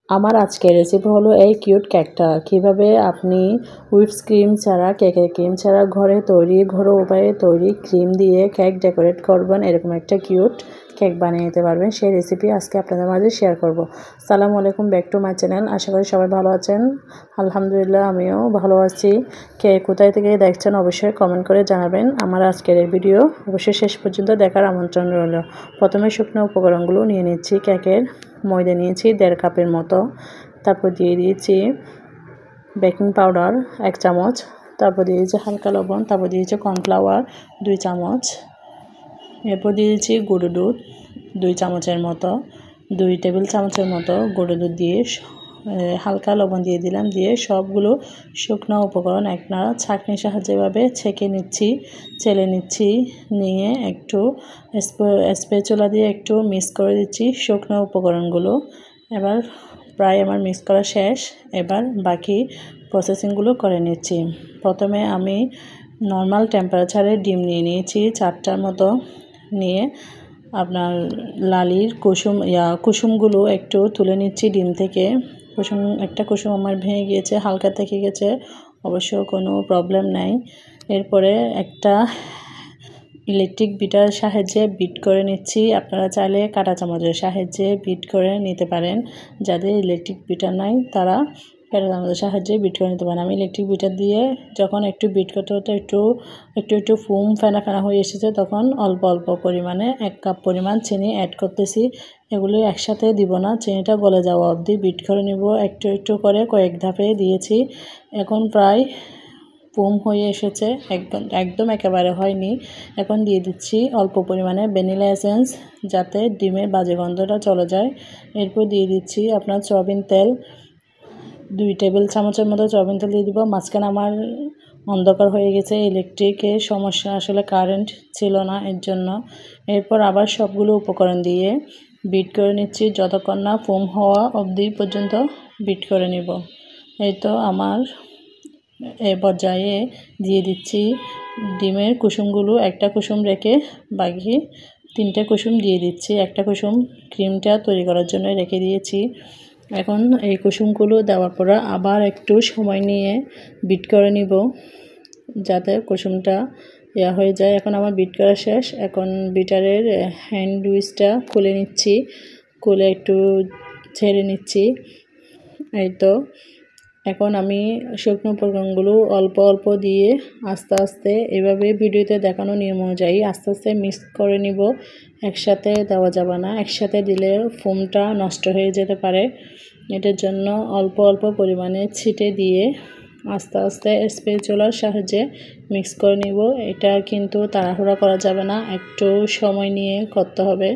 আমার আজকের রেসিপি হলো এই কিউট কেকটা। কিভাবে আপনি হুইপড ক্রিম ছাড়া, কেকের ক্রিম ছাড়া ঘরোয়া উপায়ে তৈরি ক্রিম দিয়ে কেক ডেকোরেট করবেন, এরকম একটা কিউট কেক বানিয়ে নিতে পারবেন, সেই রেসিপি আজকে আপনাদের মাঝে শেয়ার করব। আসসালামু আলাইকুম, ব্যাক টু মাই চ্যানেল। আশা করি সবাই ভালো আছেন। আলহামদুলিল্লাহ, আমিও ভালো আছি। কে কোথায় থেকে দেখছেন অবশ্যই কমেন্ট করে জানাবেন। আমার আজকের এই ভিডিও অবশ্যই শেষ পর্যন্ত দেখার আমন্ত্রণ রইল। প্রথমে শুকনো উপকরণগুলো নিয়ে নিচ্ছি। কেকের ময়দা নিয়েছি 1.5 কাপের মতো, তারপর দিয়ে দিয়েছি বেকিং পাউডার 1 চামচ, তারপর দিয়েছি হালকা লবণ, তারপর দিয়েছি কর্নফ্লাওয়ার 2 চামচ, এরপর দিয়েছি গুঁড়ো দুধ 2 চামচের মতো, 2 টেবিল চামচের মতো গুঁড়ো দুধ দিয়ে হালকা লবণ দিয়ে দিলাম। দিয়ে সবগুলো শুকনো উপকরণ একটা ছাঁকনির সাহায্যে এভাবে ছেঁকে নিচ্ছি, চেলে নিচ্ছি। নিয়ে একটু স্প্যাচুলা দিয়ে একটু মিক্স করে দিচ্ছি শুকনো উপকরণগুলো। এবার প্রায় আমার মিক্স করা শেষ। এবার বাকি প্রসেসিংগুলো করে নিচ্ছি। প্রথমে আমি নর্মাল টেম্পারেচারে ডিম নিয়ে নিয়েছি 4টার মতো। নিয়ে আপনার লালির কুসুমগুলো একটু তুলে নিচ্ছি ডিম থেকে। একটা কুসুম আমার ভেঙে গিয়েছে, হালকা থেকে গেছে, অবশ্য কোনো প্রবলেম নাই। এরপরে একটা ইলেকট্রিক বিটার সাহায্যে বিট করে নিচ্ছি। আপনারা চাইলে কাঁটা চামচের সাহায্যে বিট করে নিতে পারেন। যাদের ইলেকট্রিক বিটার নাই তারা কাঁটা চামচের সাহায্যে বিট করে নিতে পারেন। আমি ইলেকট্রিক বিটার দিয়ে যখন একটু বিট করতে হতে একটু ফোম ফেনা হয়ে এসেছে, তখন অল্প অল্প পরিমাণে 1 কাপ পরিমাণ চিনি অ্যাড করতেছি। এগুলি একসাথে দিব না, চিনিটা গলে যাওয়া অবধি বিট করে নিব। একটু করে কয়েক ধাপে দিয়েছি। এখন প্রায় ফোম হয়ে এসেছে, একদম একেবারে হয়নি। এখন দিয়ে দিচ্ছি অল্প পরিমাণে ভ্যানিলা এসেন্স, যাতে ডিমের বাজে গন্ধটা চলে যায়। এরপর দিয়ে দিচ্ছি আপনার সয়াবিন তেল 2 টেবিল চামচের মতো সয়াবিন তেল দিয়ে দিব। মাঝখানে আমার অন্ধকার হয়ে গেছে, ইলেকট্রিকের সমস্যা, আসলে কারেন্ট ছিল না, এর জন্য। এরপর আবার সবগুলো উপকরণ দিয়ে বিট করে নিচ্ছি যতক্ষণ না ফোম হওয়া অবধি পর্যন্ত বিট করে নিব। এই তো আমার এ পর্যায়ে দিয়ে দিচ্ছি ডিমের কুসুমগুলো। একটা কুসুম রেখে বাকি 3টে কুসুম দিয়ে দিচ্ছি। একটা কুসুম ক্রিমটা তৈরি করার জন্য রেখে দিয়েছি। এখন এই কুসুমগুলো দেওয়ার পর আবার একটু সময় নিয়ে বিট করে নিব, যাতে কুসুমটা হয়ে যায়। এখন আমার বিট করা শেষ। এখন বিটারের হ্যান্ড উইচটা খুলে নিচ্ছি, খুলে একটু ছেড়ে নিচ্ছি। এই তো এখন আমি শুকনো উপকরণগুলো অল্প অল্প দিয়ে আস্তে আস্তে এভাবে ভিডিওতে দেখানো নিয়ম অনুযায়ী আস্তে আস্তে মিক্স করে নিব। একসাথে দেওয়া যাবে না, একসাথে দিলে ফোমটা নষ্ট হয়ে যেতে পারে। এটার জন্য অল্প অল্প পরিমাণে ছিটে দিয়ে আস্তে আস্তে স্প্যাচুলার সাহায্যে মিক্স করে নিব। এটা কিন্তু তাড়াহুড়া করা যাবে না, একটু সময় নিয়ে করতে হবে।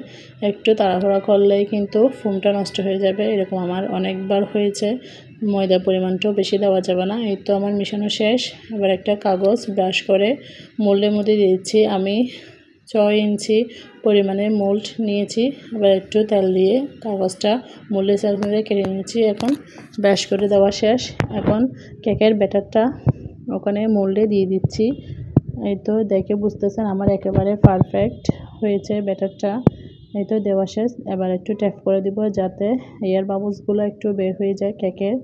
একটু তাড়াহুড়া করলেই কিন্তু ফোমটা নষ্ট হয়ে যাবে। এরকম আমার অনেকবার হয়েছে। ময়দার পরিমাণটাও বেশি দেওয়া যাবে না। এই তো আমার মিশানো শেষ। এবার একটা কাগজ ব্রাশ করে মোল্ডের মধ্যে দিয়ে দিচ্ছি। আমি 6 ইঞ্চি পরিমাণে মোল্ড নিয়েছি। এবার একটু তেল দিয়ে কাগজটা মোল্ডের সাইজে কেটে নিয়েছি। এখন ব্রাশ করে দেওয়া শেষ। এখন কেকের ব্যাটারটা ওখানে মোল্ডে দিয়ে দিচ্ছি। এই তো দেখে বুঝতেছেন আমার একেবারে পারফেক্ট হয়েছে ব্যাটারটা। এই তো দেওয়া শেষ। এবার একটু ট্যাপ করে দিব, যাতে এয়ার বাবলসগুলো একটু বের হয়ে যায় কেকের,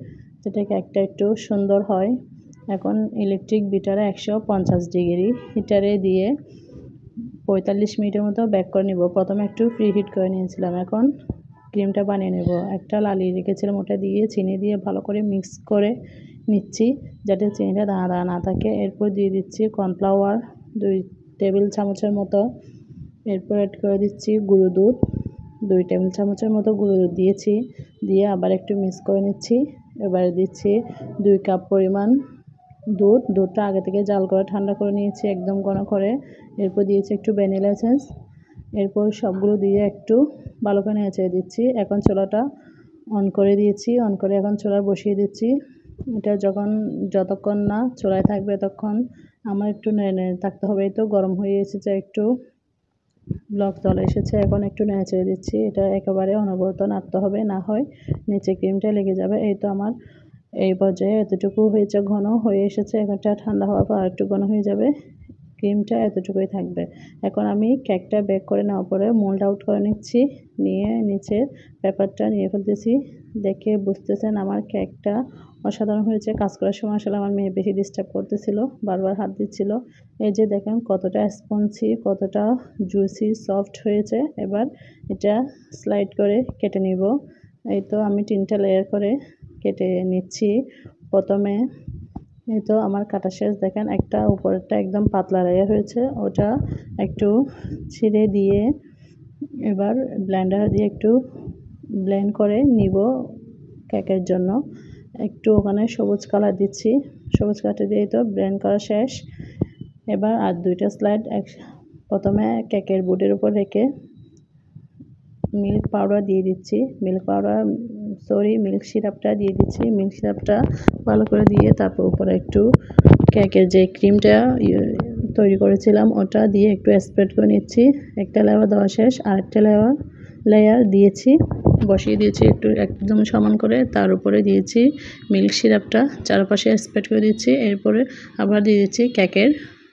যাতে কেকটা একটু সুন্দর হয়। এখন ইলেকট্রিক বিটারে 150 ডিগ্রি হিটারে দিয়ে 45 মিনিটের মতো বেক করে নিব। প্রথমে একটু প্রি হিট করে নিয়েছিলাম। এখন ক্রিমটা বানিয়ে নেব। একটা লালি রেখেছিলাম, ওটা দিয়ে চিনি দিয়ে ভালো করে মিক্স করে নিচ্ছি, যাতে চিনিটা দানা দানা না থাকে। এরপর দিয়ে দিচ্ছি কর্নফ্লাওয়ার 2 টেবিল চামচের মতো। এরপর অ্যাড করে দিচ্ছি গুঁড়ো দুধ 2 টেবিল চামচের মতো গুঁড়ো দুধ দিয়েছি। দিয়ে আবার একটু মিক্স করে নিচ্ছি। এবারে দিচ্ছি 2 কাপ পরিমাণ দুধটা আগে থেকে জাল করে ঠান্ডা করে নিয়েছি একদম ঘন করে। এরপর দিয়েছি একটু ভ্যানিলা এসেন্স। এরপর সবগুলো দিয়ে একটু ভালো করে নেড়ে দিচ্ছি। এখন চুলাটা অন করে দিয়েছি। অন করে এখন চুলা বসিয়ে দিচ্ছি। এটা যতক্ষণ না চুলায় থাকবে ততক্ষণ আমার একটু নেড়ে থাকতে হবে। এই তো গরম হয়ে এসেছে, একটু ব্লক চলে এসেছে। এখন একটু নেড়ে দিচ্ছি। এটা একেবারে অনবরত নাড়তে হবে, না হয় নিচে ক্রিমটা লেগে যাবে। এই তো আমার এই পর্যায়ে এতটুকু হয়েছে, ঘন হয়ে এসেছে। এখন ঠান্ডা হওয়ার পর আরেকটু ঘন হয়ে যাবে। ক্রিমটা এতটুকুই থাকবে। এখন আমি কেকটা বেক করে নেওয়ার পরে মোল্ড আউট করে নিচ্ছি, নিয়ে নিচের পেপারটা নিয়ে ফেলতেছি। দেখে বুঝতেছেন আমার কেকটা অসাধারণ হয়েছে। কাজ করার সময় আসলে আমার মেয়ে বেশি ডিস্টার্ব করতেছিল, বারবার হাত দিচ্ছিল। এই যে দেখেন কতটা স্পঞ্জি, কতটা জুসি সফট হয়েছে। এবার এটা স্লাইড করে কেটে নিব। এই তো আমি 3টা লেয়ার করে কেটে নিচ্ছি। প্রথমে এই তো আমার কাটা শেষ। দেখেন একটা উপরেরটা একদম পাতলা লেয়ার হয়েছে, ওটা একটু ছিঁড়ে দিয়ে এবার ব্লেন্ডার দিয়ে একটু ব্লেন্ড করে নিব কেকের জন্য। একটু ওখানে সবুজ কালার দিচ্ছি, সবুজ কালারটা দিয়ে তো ব্লেন্ড করা শেষ। এবার আর 2টা স্লাইড প্রথমে কেকের বোর্ডের উপর রেখে মিল্ক পাউডার দিয়ে দিচ্ছি, মিল্ক সিরাপটা দিয়ে দিচ্ছি। মিল্ক সিরাপটা ভালো করে দিয়ে তারপর উপরে একটু কেকের যে ক্রিমটা তৈরি করেছিলাম ওটা দিয়ে একটু স্প্রেড করে নিচ্ছি। একটা লেয়ার দেওয়া শেষ, আরেকটা লেয়ার দিয়েছি, বসিয়ে দিয়েছি একটু একদম সমান করে। তার উপরে দিয়েছি মিল্ক সিরাপটা, চারপাশে স্প্রেড করে দিচ্ছি। এরপরে আবার দিয়ে দিচ্ছি কেকের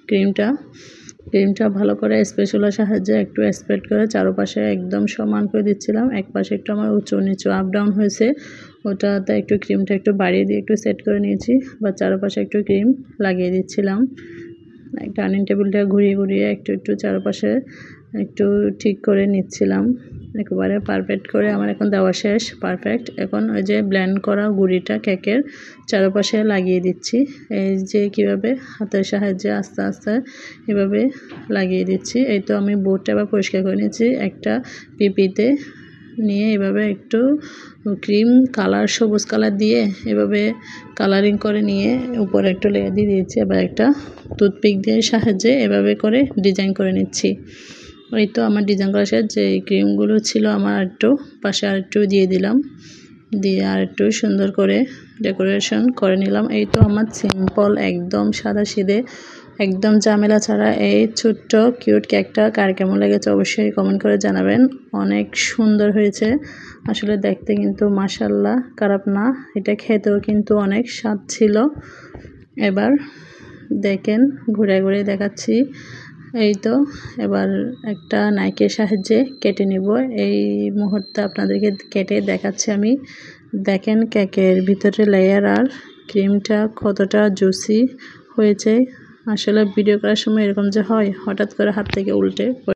ক্রিমটা ভালো করে স্প্যাচুলার সাহায্যে একটু স্প্রেড করে চারপাশে একদম সমান করে দিচ্ছিলাম। এক পাশে একটু আমার উঁচু নিচু আপ ডাউন হয়েছে, ওটাতে একটু ক্রিমটা একটু বাড়িয়ে দিয়ে একটু সেট করে নিয়েছি, বা চারপাশে একটু ক্রিম লাগিয়ে দিচ্ছিলাম। ডাইনিং টেবিলটা ঘুরিয়ে একটু চারপাশে একটু ঠিক করে নিচ্ছিলাম। একেবারে পারফেক্ট করে আমার এখন দেওয়া শেষ, পারফেক্ট। এখন ওই যে ব্লেন্ড করা গুঁড়িটা কেকের চারপাশে লাগিয়ে দিচ্ছি। এই যে কীভাবে হাতের সাহায্যে আস্তে আস্তে এভাবে লাগিয়ে দিচ্ছি। এই তো আমি বোর্ডটা আবার পরিষ্কার করে নিয়েছি, একটা পিপিতে নিয়ে এভাবে একটু ক্রিম কালার সবুজ কালার দিয়ে এভাবে কালারিং করে নিয়ে উপরে একটু লেয়ার দিয়ে দিয়েছি। এবার একটা টুথপিক দিয়ে সাহায্যে এভাবে করে ডিজাইন করে নিচ্ছি। এই তো আমার ডিজাইন করা শেষ। যে ক্রিমগুলো ছিল আমার একটু পাশে আরেকটু দিয়ে দিলাম, দিয়ে আরেকটু সুন্দর করে ডেকোরেশন করে নিলাম। এই তো আমার সিম্পল একদম সাদাসিধে একদম ঝামেলা ছাড়া এই ছোট্ট কিউট কেকটা কার কেমন লেগেছে অবশ্যই কমেন্ট করে জানাবেন। অনেক সুন্দর হয়েছে আসলে দেখতে, কিন্তু মাশাআল্লাহ খারাপ না। এটা খেতেও কিন্তু অনেক স্বাদ ছিল। এবার দেখেন ঘুরে ঘুরে দেখাচ্ছি। এই তো এবার একটা নাইকের সাহায্যে কেটে নিব। এই মুহূর্তে আপনাদেরকে কেটে দেখাচ্ছি আমি। দেখেন কেকের ভিতরে লেয়ার আর ক্রিমটা কতটা জুসি হয়েছে। আসলে ভিডিও করার সময় এরকম যে হয়, হঠাৎ করে হাত থেকে উল্টে